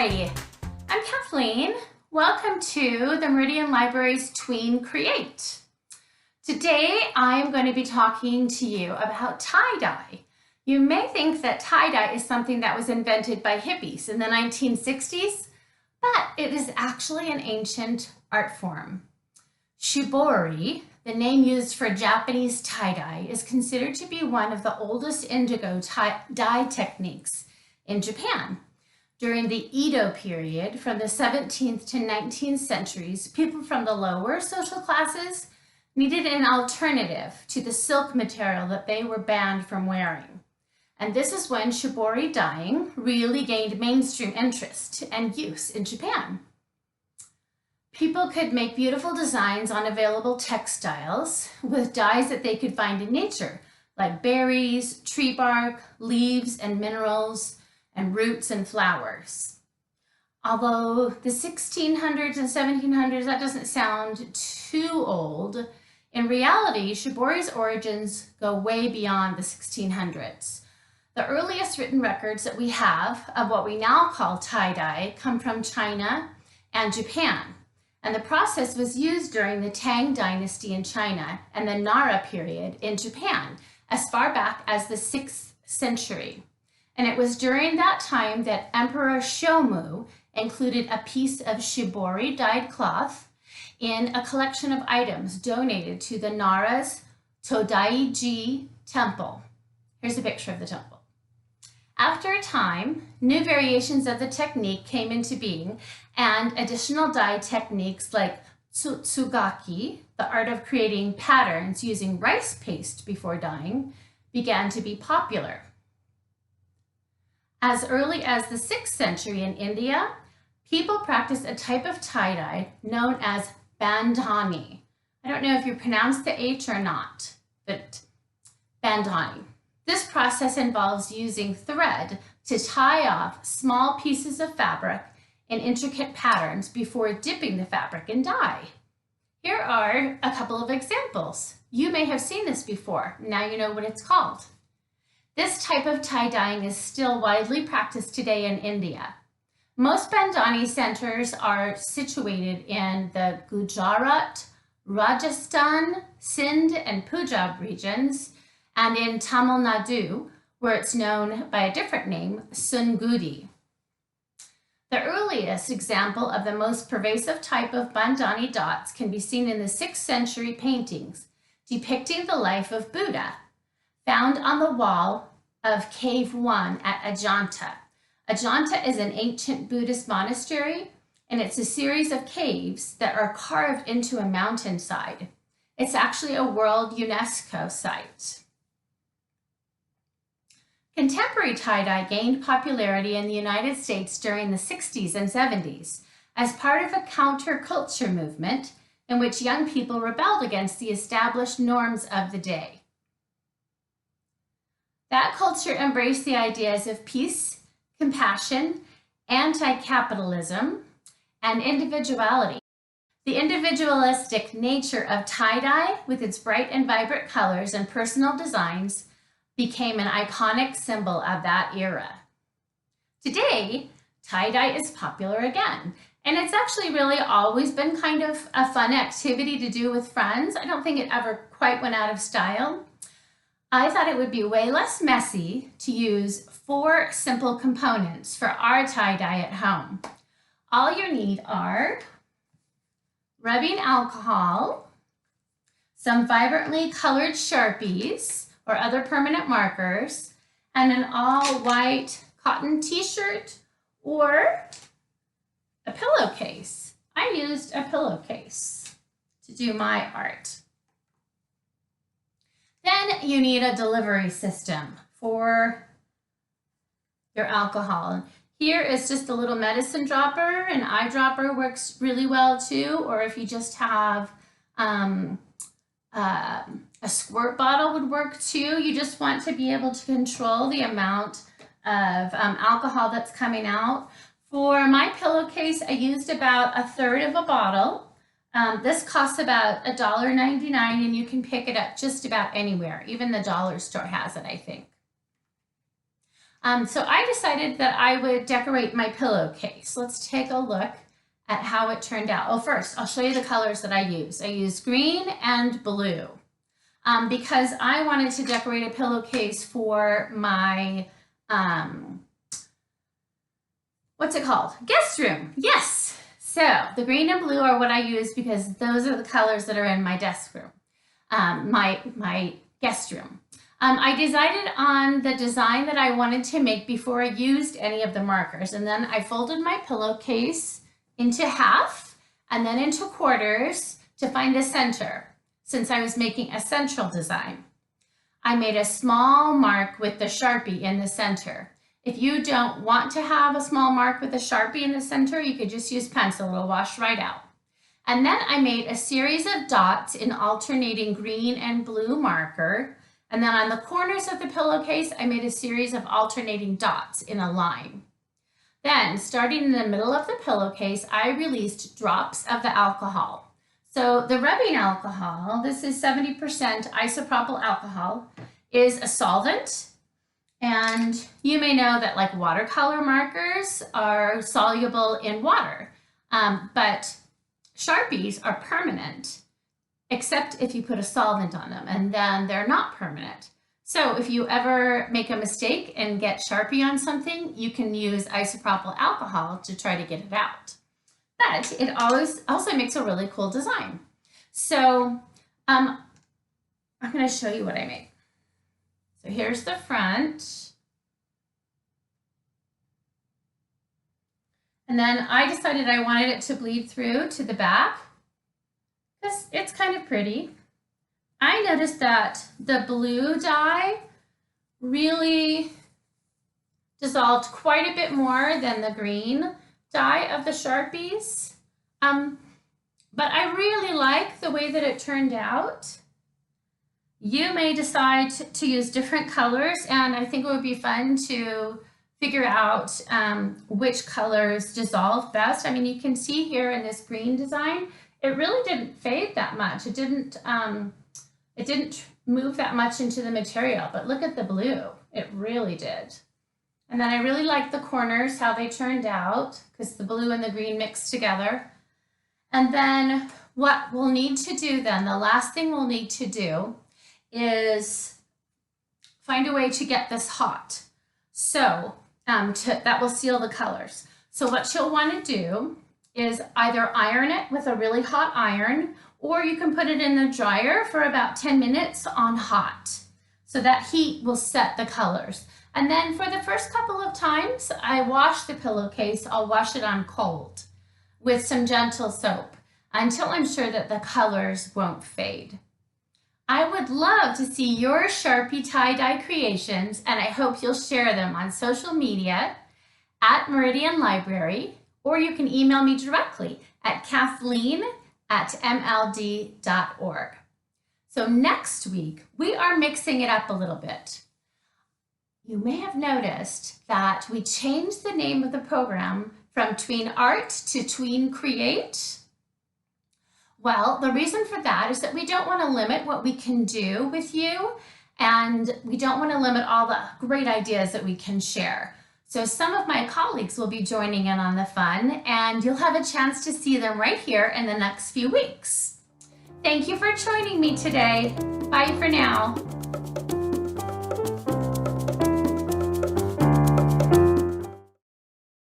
Hi, I'm Kathleen. Welcome to the Meridian Library's Tween Create. Today I am going to be talking to you about tie-dye. You may think that tie-dye is something that was invented by hippies in the 1960s, but it is actually an ancient art form. Shibori, the name used for Japanese tie-dye, is considered to be one of the oldest indigo dye techniques in Japan. During the Edo period, from the 17th to 19th centuries, people from the lower social classes needed an alternative to the silk material that they were banned from wearing. And this is when shibori dyeing really gained mainstream interest and use in Japan. People could make beautiful designs on available textiles with dyes that they could find in nature, like berries, tree bark, leaves, and minerals, and roots and flowers. Although the 1600s and 1700s, that doesn't sound too old, in reality, shibori's origins go way beyond the 1600s. The earliest written records that we have of what we now call tie-dye come from China and Japan. And the process was used during the Tang Dynasty in China and the Nara period in Japan, as far back as the 6th century. And it was during that time that Emperor Shomu included a piece of shibori dyed cloth in a collection of items donated to the Nara's Todaiji temple. Here's a picture of the temple. After a time, new variations of the technique came into being, and additional dye techniques like tsutsugaki, the art of creating patterns using rice paste before dyeing, began to be popular. As early as the 6th century in India, people practiced a type of tie-dye known as bandhani. I don't know if you pronounce the H or not, but bandhani. This process involves using thread to tie off small pieces of fabric in intricate patterns before dipping the fabric in dye. Here are a couple of examples. You may have seen this before. Now you know what it's called. This type of tie-dyeing is still widely practiced today in India. Most bandhani centers are situated in the Gujarat, Rajasthan, Sindh, and Punjab regions, and in Tamil Nadu, where it's known by a different name, Sungudi. The earliest example of the most pervasive type of bandhani dots can be seen in the 6th century paintings depicting the life of Buddha, found on the wall of Cave 1 at Ajanta. Ajanta is an ancient Buddhist monastery, and it's a series of caves that are carved into a mountainside. It's actually a World UNESCO site. Contemporary tie-dye gained popularity in the United States during the 60s and 70s as part of a counterculture movement in which young people rebelled against the established norms of the day. That culture embraced the ideas of peace, compassion, anti-capitalism, and individuality. The individualistic nature of tie-dye, with its bright and vibrant colors and personal designs, became an iconic symbol of that era. Today, tie-dye is popular again, and it's actually really always been kind of a fun activity to do with friends. I don't think it ever quite went out of style. I thought it would be way less messy to use 4 simple components for our tie-dye at home. All you need are rubbing alcohol, some vibrantly colored Sharpies or other permanent markers, and an all-white cotton t-shirt or a pillowcase. I used a pillowcase to do my art. Then you need a delivery system for your alcohol. Here is just a little medicine dropper. An eyedropper works really well too, or if you just have a squirt bottle would work too. You just want to be able to control the amount of alcohol that's coming out. For my pillowcase, I used about 1/3 of a bottle. This costs about $1.99, and you can pick it up just about anywhere. Even the dollar store has it, I think. So I decided that I would decorate my pillowcase. Let's take a look at how it turned out. Oh, first, I'll show you the colors that I use. I use green and blue because I wanted to decorate a pillowcase for my, what's it called? Guest room. Yes. So the green and blue are what I use because those are the colors that are in my desk room, my guest room. I decided on the design that I wanted to make before I used any of the markers. And then I folded my pillowcase into half and then into quarters to find the center, since I was making a central design. I made a small mark with the Sharpie in the center. If you don't want to have a small mark with a Sharpie in the center, you could just use pencil, it'll wash right out. And then I made a series of dots in alternating green and blue marker. And then on the corners of the pillowcase, I made a series of alternating dots in a line. Then, starting in the middle of the pillowcase, I released drops of the alcohol. So the rubbing alcohol, this is 70% isopropyl alcohol, is a solvent. And you may know that like watercolor markers are soluble in water, but Sharpies are permanent, except if you put a solvent on them, and then they're not permanent. So if you ever make a mistake and get Sharpie on something, you can use isopropyl alcohol to try to get it out. But it also makes a really cool design. So I'm going to show you what I made. So here's the front. And then I decided I wanted it to bleed through to the back because it's kind of pretty. I noticed that the blue dye really dissolved quite a bit more than the green dye of the Sharpies. But I really like the way that it turned out. You may decide to use different colors, and I think it would be fun to figure out which colors dissolve best. I mean, you can see here in this green design, it really didn't fade that much. It didn't move that much into the material, but look at the blue. It really did. And then I really like the corners, how they turned out, because the blue and the green mixed together. And then what we'll need to do then, the last thing we'll need to do is find a way to get this hot. So that will seal the colors. So what you'll want to do is either iron it with a really hot iron, or you can put it in the dryer for about 10 minutes on hot. So that heat will set the colors. And then for the first couple of times I wash the pillowcase, I'll wash it on cold with some gentle soap until I'm sure that the colors won't fade. I would love to see your Sharpie tie-dye creations, and I hope you'll share them on social media at Meridian Library, or you can email me directly at Kathleen@mld.org. So next week, we are mixing it up a little bit. You may have noticed that we changed the name of the program from Tween Art to Tween Create. Well, the reason for that is that we don't want to limit what we can do with you, and we don't want to limit all the great ideas that we can share. So some of my colleagues will be joining in on the fun, and you'll have a chance to see them right here in the next few weeks. Thank you for joining me today. Bye for now.